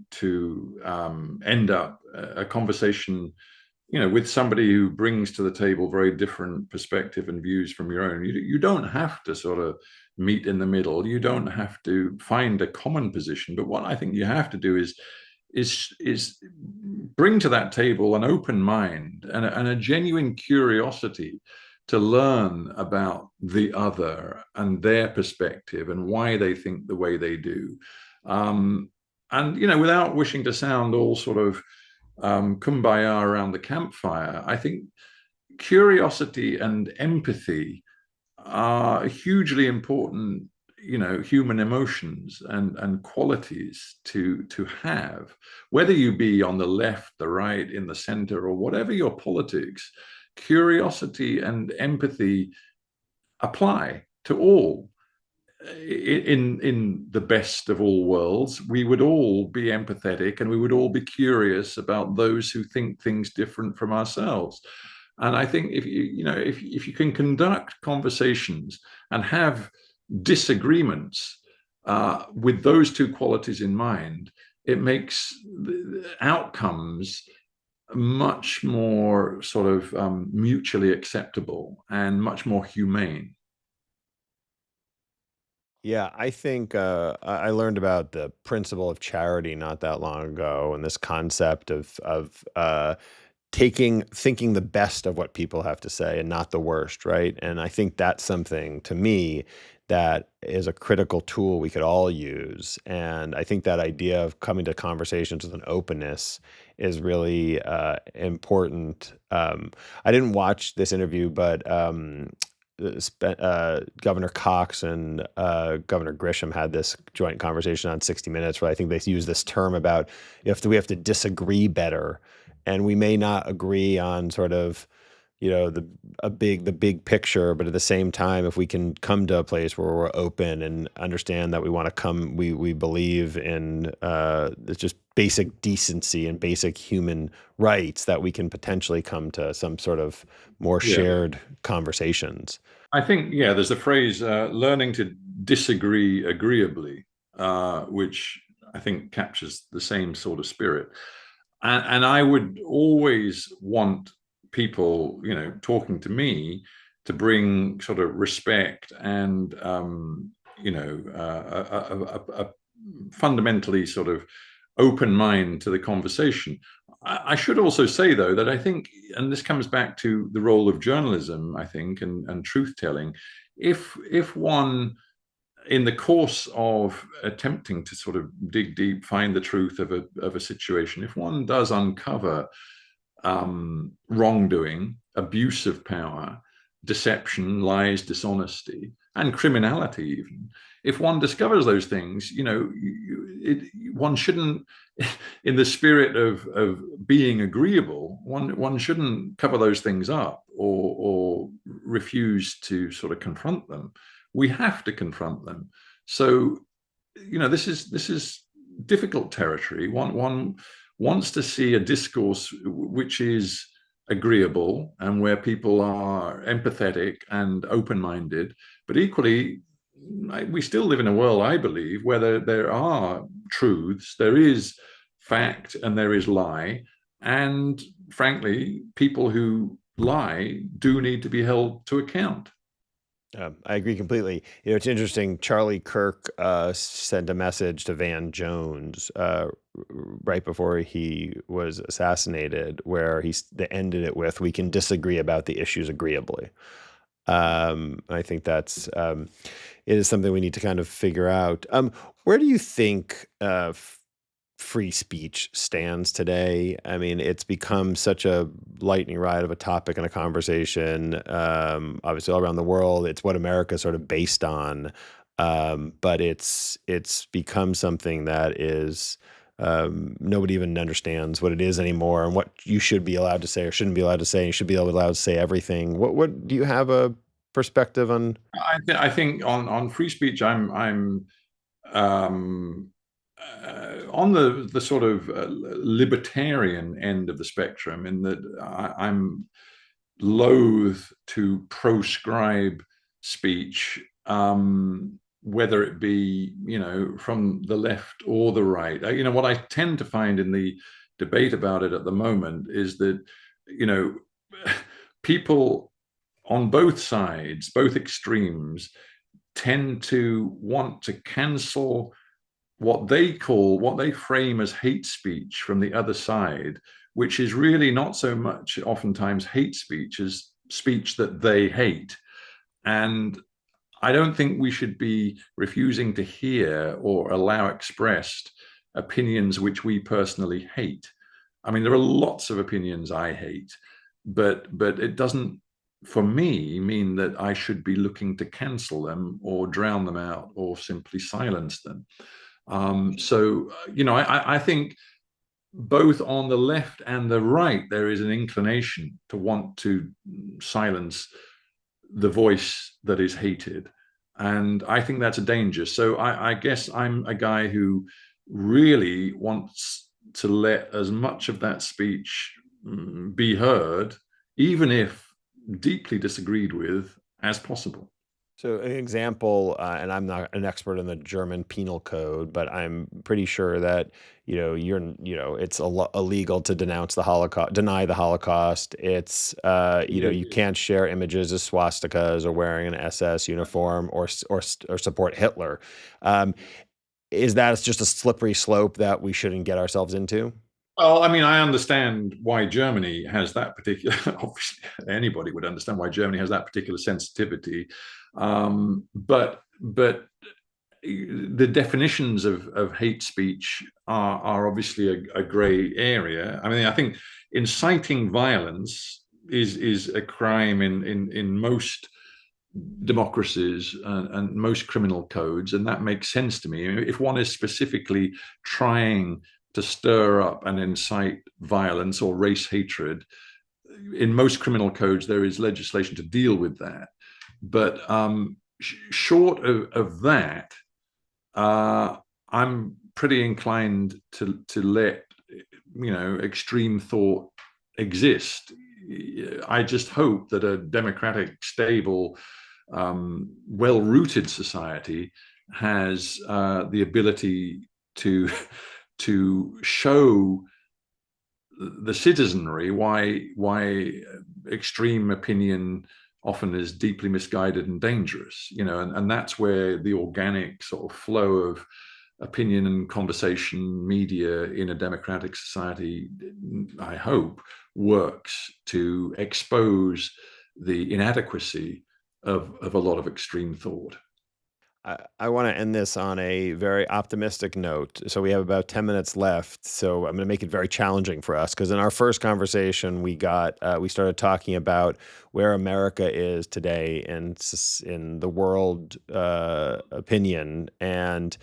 end up a conversation with somebody who brings to the table very different perspective and views from your own. You don't have to sort of meet in the middle. You don't have to find a common position. But what I think you have to do is bring to that table an open mind and a genuine curiosity to learn about the other and their perspective and why they think the way they do. And, without wishing to sound all sort of kumbaya around the campfire, I think curiosity and empathy are hugely important, human emotions and qualities to have, whether you be on the left, the right, in the center, or whatever your politics. Curiosity and empathy apply to all. In the best of all worlds, we would all be empathetic, and we would all be curious about those who think things different from ourselves. And I think if you can conduct conversations and have disagreements with those two qualities in mind, it makes the outcomes much more sort of mutually acceptable and much more humane. Yeah, I think I learned about the principle of charity not that long ago, and this concept of thinking the best of what people have to say and not the worst, right? And I think that's something to me that is a critical tool we could all use. And I think that idea of coming to conversations with an openness is really important. I didn't watch this interview, but Governor Cox and Governor Grisham had this joint conversation on 60 Minutes where I think they use this term about we have to disagree better, and we may not agree on sort of the big picture, but at the same time, if we can come to a place where we're open and understand that we want to come, we believe in it's just basic decency and basic human rights, that we can potentially come to some sort of more shared conversations. I think, there's a phrase, learning to disagree agreeably, which I think captures the same sort of spirit. And I would always want people, talking to me, to bring sort of respect and, a fundamentally sort of open mind to the conversation. I should also say, though, that I think, and this comes back to the role of journalism, I think, and truth telling, if one, in the course of attempting to sort of dig deep, find the truth of a situation, if one does uncover wrongdoing, abuse of power, deception, lies, dishonesty, and criminality, even, if one discovers those things, one shouldn't, in the spirit of being agreeable, one shouldn't cover those things up or refuse to sort of confront them. We have to confront them. So, this is difficult territory. One wants to see a discourse which is agreeable and where people are empathetic and open-minded, but equally, we still live in a world, I believe, where there are truths, there is fact, and there is lie. And frankly, people who lie do need to be held to account. I agree completely. It's interesting. Charlie Kirk sent a message to Van Jones right before he was assassinated, where they ended it with, "We can disagree about the issues agreeably." I think that's it is something we need to kind of figure out. Where do you think free speech stands today? I mean, it's become such a lightning ride of a topic and a conversation, obviously all around the world. It's what America is sort of based on, but it's become something that is nobody even understands what it is anymore, and what you should be allowed to say or shouldn't be allowed to say. You should be allowed to say everything. What do you have a perspective on? I think on free speech, I'm on the sort of libertarian end of the spectrum, in that I'm loath to proscribe speech, whether it be from the left or the right. What I tend to find in the debate about it at the moment is that people on both sides, both extremes, tend to want to cancel what they frame as hate speech from the other side, which is really not so much oftentimes hate speech as speech that they hate. And I don't think we should be refusing to hear or allow expressed opinions which we personally hate. I mean, there are lots of opinions I hate, but it doesn't, for me, mean that I should be looking to cancel them or drown them out or simply silence them. So, I think both on the left and the right, there is an inclination to want to silence the voice that is hated. And I think that's a danger. So I guess I'm a guy who really wants to let as much of that speech be heard, even if deeply disagreed with, as possible. So an example, and I'm not an expert in the German penal code, but I'm pretty sure that it's illegal to denounce the Holocaust, deny the Holocaust. It's you can't share images of swastikas or wearing an SS uniform or support Hitler. Is that just a slippery slope that we shouldn't get ourselves into? Well, I mean, I understand why Germany has that particular, obviously, anybody would understand why Germany has that particular sensitivity. But the definitions of hate speech are obviously a gray area. I mean, I think inciting violence is a crime in most democracies and most criminal codes, and that makes sense to me. If one is specifically trying to stir up and incite violence or race hatred, in most criminal codes there is legislation to deal with that. But short of that, I'm pretty inclined to let extreme thought exist. I just hope that a democratic, stable, well-rooted society has the ability to show the citizenry why extreme opinion often is deeply misguided and dangerous, and that's where the organic sort of flow of opinion and conversation media in a democratic society, I hope, works to expose the inadequacy of a lot of extreme thought. I want to end this on a very optimistic note. So we have about 10 minutes left. So I'm going to make it very challenging for us because in our first conversation, we started talking about where America is today in the world opinion, and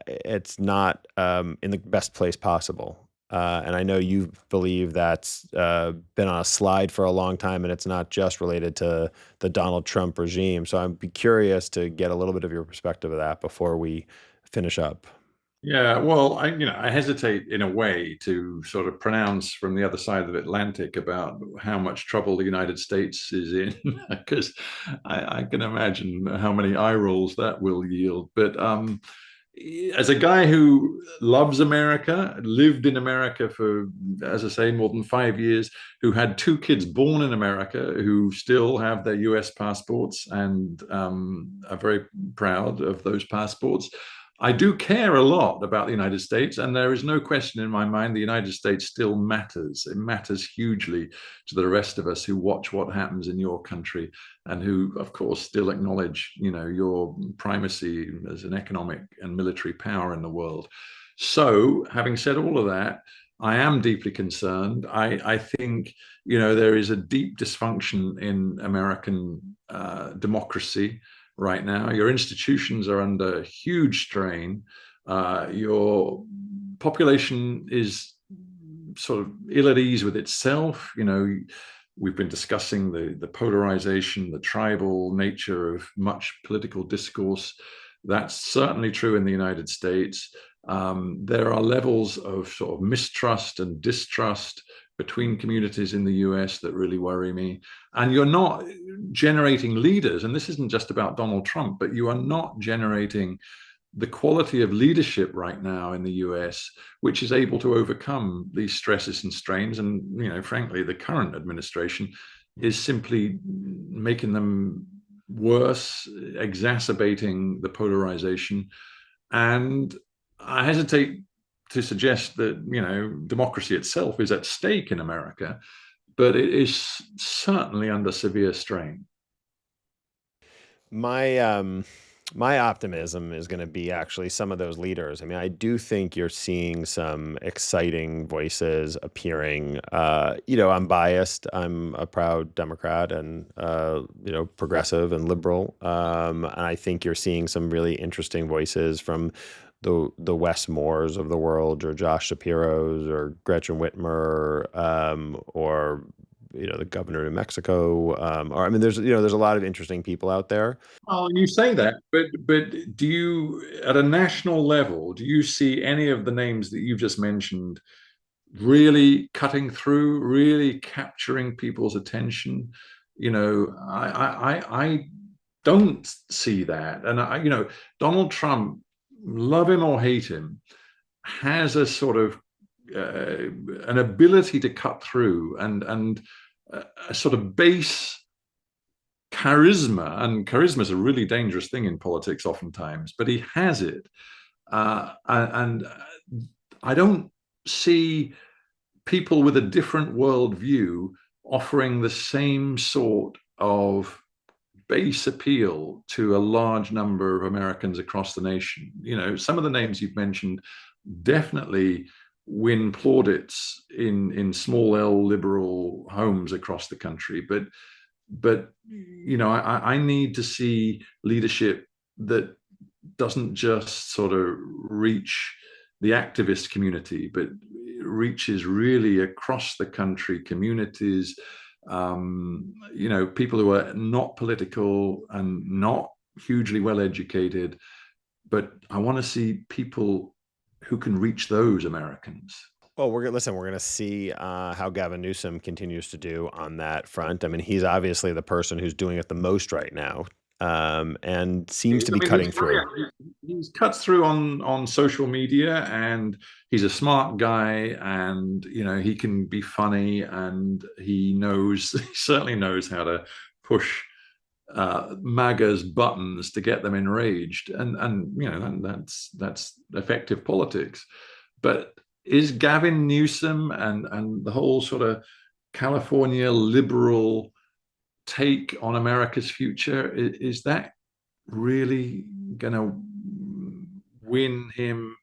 it's not in the best place possible. And I know you believe that's been on a slide for a long time, and it's not just related to the Donald Trump regime. So I'd be curious to get a little bit of your perspective of that before we finish up. Yeah, well, I hesitate in a way to sort of pronounce from the other side of the Atlantic about how much trouble the United States is in, because I can imagine how many eye rolls that will yield. But as a guy who loves America, lived in America for, as I say, more than 5 years, who had two kids born in America who still have their US passports and are very proud of those passports, I do care a lot about the United States, and there is no question in my mind the United States still matters. It matters hugely to the rest of us who watch what happens in your country and who, of course, still acknowledge, your primacy as an economic and military power in the world. So, having said all of that, I am deeply concerned. I think, there is a deep dysfunction in American democracy right now. Your institutions are under huge strain. Your population is sort of ill at ease with itself. We've been discussing the polarization, the tribal nature of much political discourse. That's certainly true in the United States. There are levels of sort of mistrust and distrust between communities in the US that really worry me. And you're not generating leaders, and this isn't just about Donald Trump, but you are not generating the quality of leadership right now in the US, which is able to overcome these stresses and strains. And, frankly, the current administration is simply making them worse, exacerbating the polarization. And I hesitate to suggest that, democracy itself is at stake in America, but it is certainly under severe strain. My My optimism is going to be actually some of those leaders. I mean, I do think you're seeing some exciting voices appearing. I'm biased. I'm a proud Democrat and, progressive and liberal. And I think you're seeing some really interesting voices from the Wes Moores of the world, or Josh Shapiro's, or Gretchen Whitmer, or the governor of New Mexico. Or I mean, there's a lot of interesting people out there. Well, you say that, but do you, at a national level, do you see any of the names that you've just mentioned really cutting through, really capturing people's attention? I don't see that. And Donald Trump, love him or hate him, has a sort of an ability to cut through and a sort of base charisma, and charisma is a really dangerous thing in politics oftentimes, but he has it. And I don't see people with a different worldview offering the same sort of base appeal to a large number of Americans across the nation. Some of the names you've mentioned definitely win plaudits in small L liberal homes across the country, but I need to see leadership that doesn't just sort of reach the activist community, but reaches really across the country, communities, people who are not political and not hugely well educated. But I want to see people who can reach those Americans. Well, we're going to see how Gavin Newsom continues to do on that front. I mean, he's obviously the person who's doing it the most right now, and seems to be cutting through. He cuts through on social media, and he's a smart guy, and he can be funny, and he certainly knows how to push MAGA's buttons to get them enraged, and that's effective politics. But is Gavin Newsom and the whole sort of California liberal take on America's future, is that really going to win him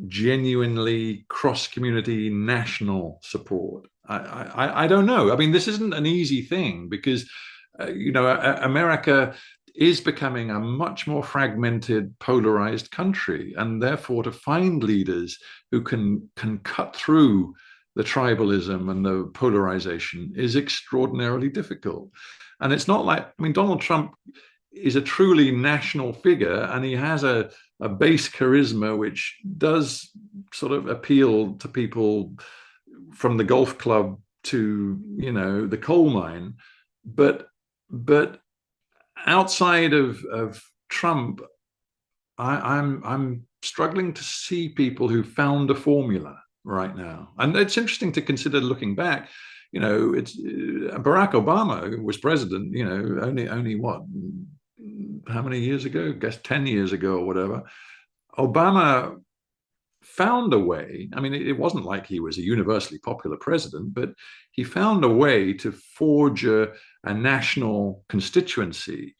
genuinely cross-community national support? I don't know. I mean, this isn't an easy thing because America is becoming a much more fragmented, polarized country, and therefore to find leaders who can cut through the tribalism and the polarization is extraordinarily difficult. And it's not like, I mean, Donald Trump is a truly national figure, and he has a base charisma which does sort of appeal to people from the golf club to the coal mine, but outside of Trump, I'm struggling to see people who found a formula right now. And it's interesting to consider, looking back, it's Barack Obama was president, only what, how many years ago? I guess 10 years ago or whatever. Obama found a way. I mean, it wasn't like he was a universally popular president, but he found a way to forge a national constituency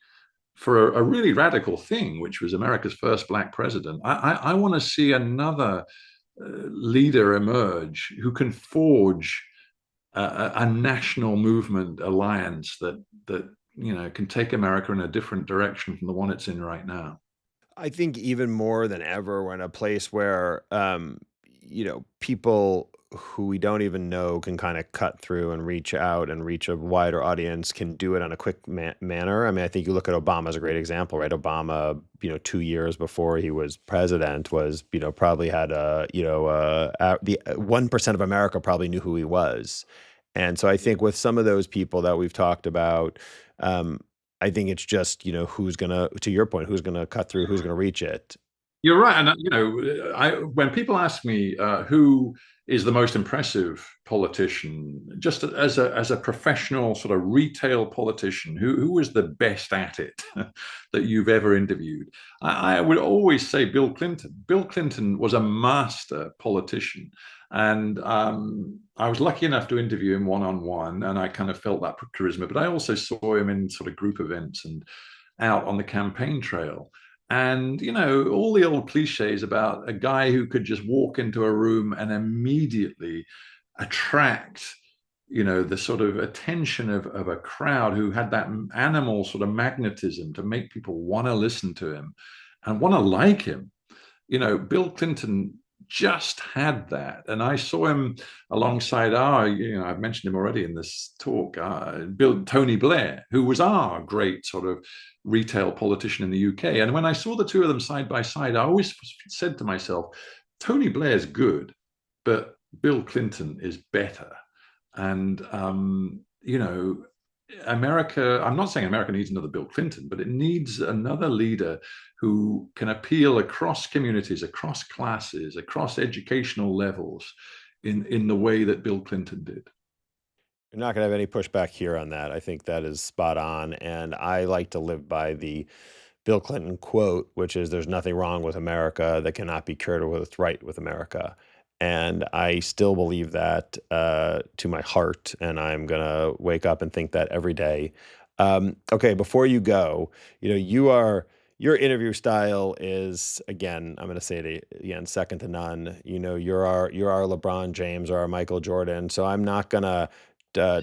for a really radical thing, which was America's first Black president. I want to see another leader emerge who can forge a national movement alliance that can take America in a different direction from the one it's in right now. I think even more than ever, we're in a place where, people who we don't even know can kind of cut through and reach out and reach a wider audience, can do it on a quick manner. I mean, I think you look at Obama as a great example, right? Obama, 2 years before he was president, was, probably had the 1% of America probably knew who he was. And so I think with some of those people that we've talked about, I think it's just, who's gonna, to your point, who's gonna cut through, who's gonna reach it. You're right, and when people ask me who is the most impressive politician, just as a professional sort of retail politician, who was the best at it that you've ever interviewed, I would always say Bill Clinton. Bill Clinton was a master politician, and I was lucky enough to interview him one-on-one, and I kind of felt that charisma. But I also saw him in sort of group events, and out on the campaign trail. And, all the old cliches about a guy who could just walk into a room and immediately attract, the sort of attention of a crowd, who had that animal sort of magnetism to make people want to listen to him and want to like him. Bill Clinton just had that. And I saw him alongside I've mentioned him already in this talk, Tony Blair, who was our great sort of retail politician in the UK. And when I saw the two of them side by side, I always said to myself, Tony Blair's good, but Bill Clinton is better. And, America, I'm not saying America needs another Bill Clinton, but it needs another leader who can appeal across communities, across classes, across educational levels in the way that Bill Clinton did. You're not going to have any pushback here on that. I think that is spot on. And I like to live by the Bill Clinton quote, which is, "There's nothing wrong with America that cannot be cured with what's right with America." And I still believe that to my heart, and I'm gonna wake up and think that every day. Okay, before you go, your interview style is, again, I'm gonna say it again, second to none. You're our LeBron James or our Michael Jordan. So I'm not gonna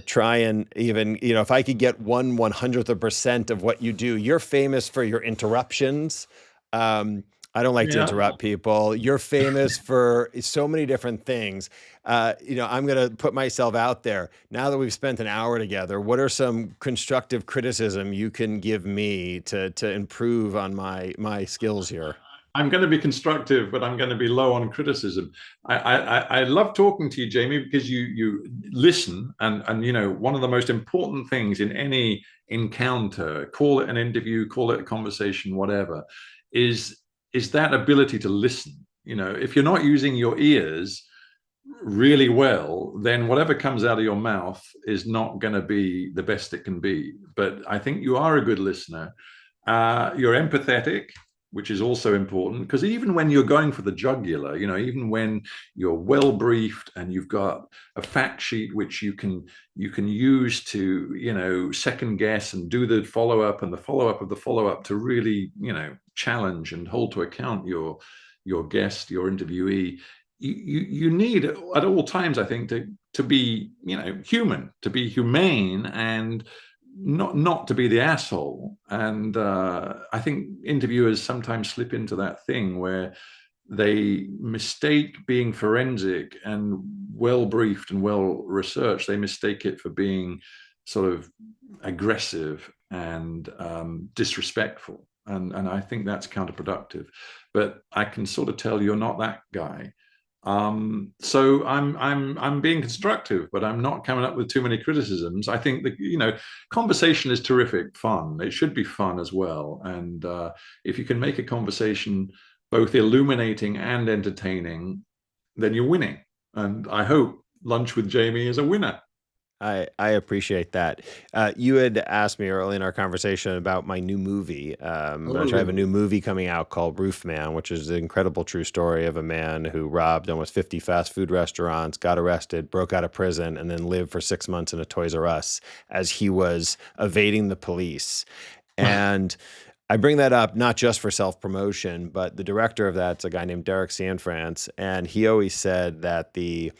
try and even, if I could get 1/100th of what you do. You're famous for your interruptions. I don't like to interrupt people. You're famous for so many different things. I'm going to put myself out there. Now that we've spent an hour together, what are some constructive criticism you can give me to improve on my skills here? I'm going to be constructive, but I'm going to be low on criticism. I love talking to you, Jamie, because you listen, and one of the most important things in any encounter, call it an interview, call it a conversation, whatever, is that ability to listen. If you're not using your ears really well, then whatever comes out of your mouth is not going to be the best it can be. But I think you are a good listener. You're empathetic, which is also important, because even when you're going for the jugular, even when you're well briefed and you've got a fact sheet which you can use to second guess and do the follow-up and the follow-up of the follow-up to really challenge and hold to account your guest, your interviewee, you need at all times, I think, to be human, to be humane, and not to be the asshole. And I think interviewers sometimes slip into that thing where they mistake being forensic and well briefed and well researched. They mistake it for being sort of aggressive and disrespectful. And I think that's counterproductive. But I can sort of tell you're not that guy. So I'm being constructive, but I'm not coming up with too many criticisms. I think that conversation is terrific fun. It should be fun as well. And if you can make a conversation both illuminating and entertaining, then you're winning. And I hope Lunch with Jamie is a winner. I appreciate that. You had asked me early in our conversation about my new movie, which I have a new movie coming out called Roof Man, which is an incredible true story of a man who robbed almost 50 fast food restaurants, got arrested, broke out of prison, and then lived for 6 months in a Toys R Us as he was evading the police. And I bring that up not just for self-promotion, but the director of that's a guy named Derek Sanfrance, and he always said that the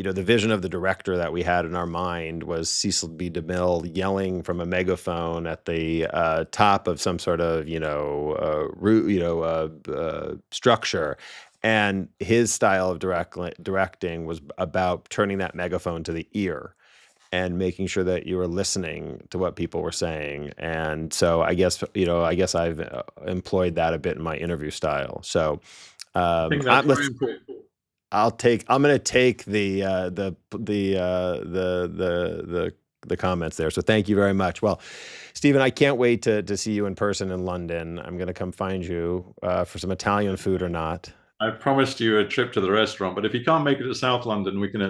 vision of the director that we had in our mind was Cecil B. DeMille yelling from a megaphone at the top of some sort of structure, and his style of directing was about turning that megaphone to the ear and making sure that you were listening to what people were saying. And so I guess I've employed that a bit in my interview style. So I think that's very important. I'm going to take the comments there. So thank you very much. Well, Stephen, I can't wait to see you in person in London. I'm going to come find you for some Italian food or not. I promised you a trip to the restaurant, but if you can't make it to South London, we can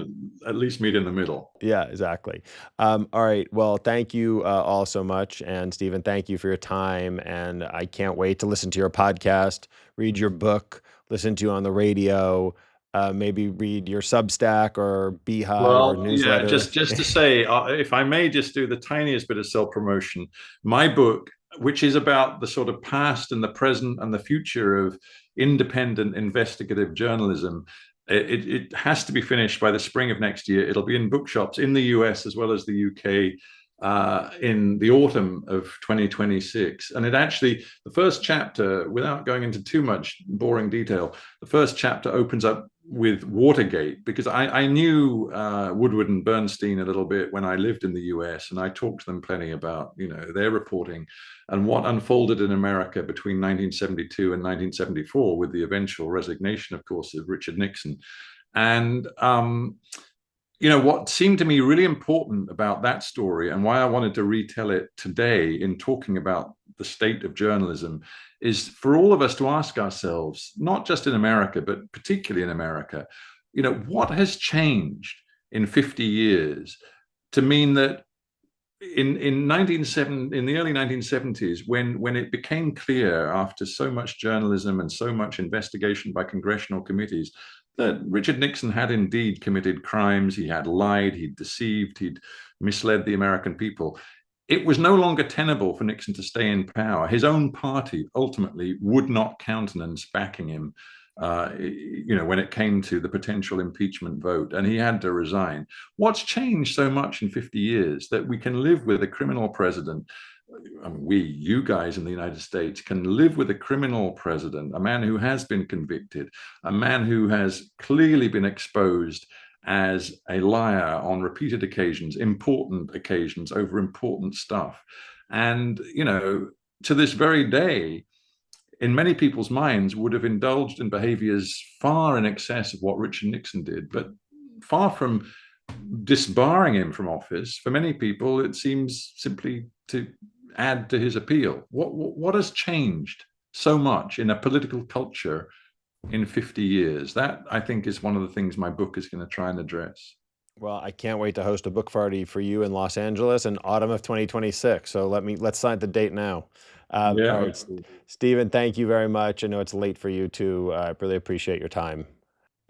at least meet in the middle. Yeah, exactly. All right. Well, thank you all so much. And Stephen, thank you for your time. And I can't wait to listen to your podcast, read your book, listen to you on the radio. Maybe read your Substack or Beehive or newsletter. Yeah, just to say, if I may just do the tiniest bit of self-promotion, my book, which is about the sort of past and the present and the future of independent investigative journalism. It has to be finished by the spring of next year. It'll be in bookshops in the US as well as the UK in the autumn of 2026. And it actually, the first chapter, without going into too much boring detail, the first chapter opens up with Watergate, because I knew Woodward and Bernstein a little bit when I lived in the US, and I talked to them plenty about, you know, their reporting and what unfolded in America between 1972 and 1974 with the eventual resignation, of course, of Richard Nixon. And you know, what seemed to me really important about that story and why I wanted to retell it today in talking about the state of journalism is for all of us to ask ourselves, not just in America, but particularly in America, you know, what has changed in 50 years to mean that in the early 1970s, when it became clear after so much journalism and so much investigation by congressional committees that Richard Nixon had indeed committed crimes, he had lied, he'd deceived, he'd misled the American people, it was no longer tenable for Nixon to stay in power. His own party ultimately would not countenance backing him, you know, when it came to the potential impeachment vote, and he had to resign. What's changed so much in 50 years that we can live with a criminal president? I mean, you guys in the United States can live with a criminal president, a man who has been convicted, a man who has clearly been exposed as a liar on repeated occasions, important occasions over important stuff. And, you know, to this very day, in many people's minds, would have indulged in behaviors far in excess of what Richard Nixon did. But far from disbarring him from office, for many people, it seems simply to add to his appeal. What has changed so much in a political culture in 50 years? That, I think, is one of the things my book is going to try and address. Well, I can't wait to host a book party for you in Los Angeles in autumn of 2026. So let's sign the date now. Yeah. All right, Stephen, thank you very much. I know it's late for you too. I really appreciate your time.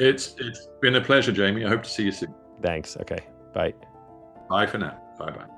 It's been a pleasure, Jamie. I hope to see you soon. Thanks. Okay. Bye. Bye for now. Bye-bye.